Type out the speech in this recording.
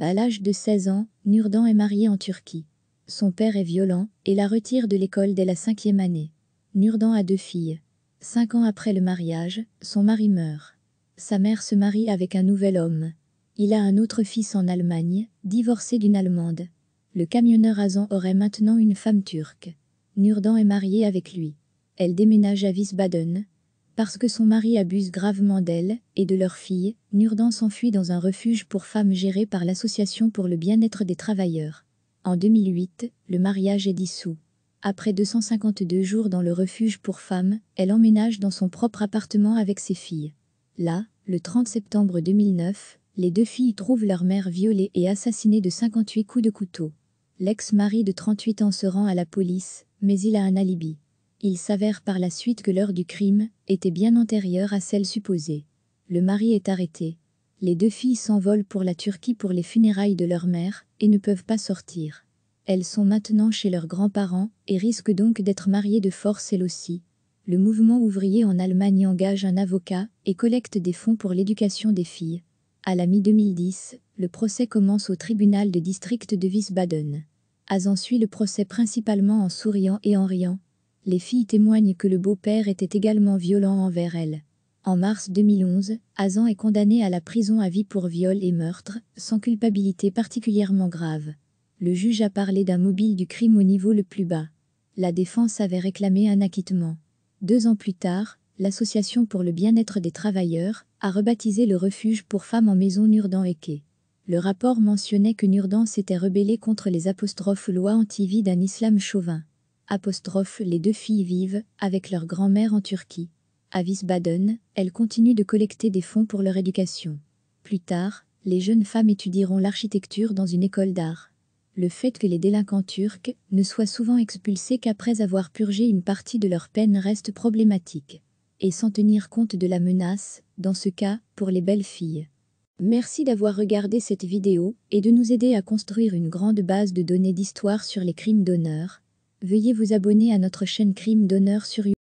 À l'âge de 16 ans, Nurdan est marié en Turquie. Son père est violent et la retire de l'école dès la 5e année. Nurdan a 2 filles. 5 ans après le mariage, son mari meurt. Sa mère se marie avec un nouvel homme. Il a un autre fils en Allemagne, divorcé d'une Allemande. Le camionneur Azan aurait maintenant une femme turque. Nurdan est marié avec lui. Elle déménage à Wiesbaden. Parce que son mari abuse gravement d'elle et de leur fille, Nurdan s'enfuit dans un refuge pour femmes géré par l'Association pour le bien-être des travailleurs. En 2008, le mariage est dissous. Après 252 jours dans le refuge pour femmes, elle emménage dans son propre appartement avec ses filles. Là, le 30 septembre 2009, les 2 filles trouvent leur mère violée et assassinée de 58 coups de couteau. L'ex-mari de 38 ans se rend à la police, mais il a un alibi. Il s'avère par la suite que l'heure du crime était bien antérieure à celle supposée. Le mari est arrêté. Les 2 filles s'envolent pour la Turquie pour les funérailles de leur mère et ne peuvent pas sortir. Elles sont maintenant chez leurs grands-parents et risquent donc d'être mariées de force elles aussi. Le mouvement ouvrier en Allemagne engage un avocat et collecte des fonds pour l'éducation des filles. À la mi-2010, le procès commence au tribunal de district de Wiesbaden. Azan suit le procès principalement en souriant et en riant. Les filles témoignent que le beau-père était également violent envers elles. En mars 2011, Azan est condamné à la prison à vie pour viol et meurtre, sans culpabilité particulièrement grave. Le juge a parlé d'un mobile du crime au niveau le plus bas. La défense avait réclamé un acquittement. 2 ans plus tard, l'Association pour le bien-être des travailleurs a rebaptisé le refuge pour femmes en maison Nurdan Eke. Le rapport mentionnait que Nurdan s'était rebellé contre les lois anti-vie d'un islam chauvin. Les 2 filles vivent avec leur grand-mère en Turquie. À Wiesbaden, elles continuent de collecter des fonds pour leur éducation. Plus tard, les jeunes femmes étudieront l'architecture dans une école d'art. Le fait que les délinquants turcs ne soient souvent expulsés qu'après avoir purgé une partie de leur peine reste problématique. Et sans tenir compte de la menace, dans ce cas, pour les belles filles. Merci d'avoir regardé cette vidéo et de nous aider à construire une grande base de données d'histoire sur les crimes d'honneur. Veuillez vous abonner à notre chaîne Crimes d'honneur sur YouTube.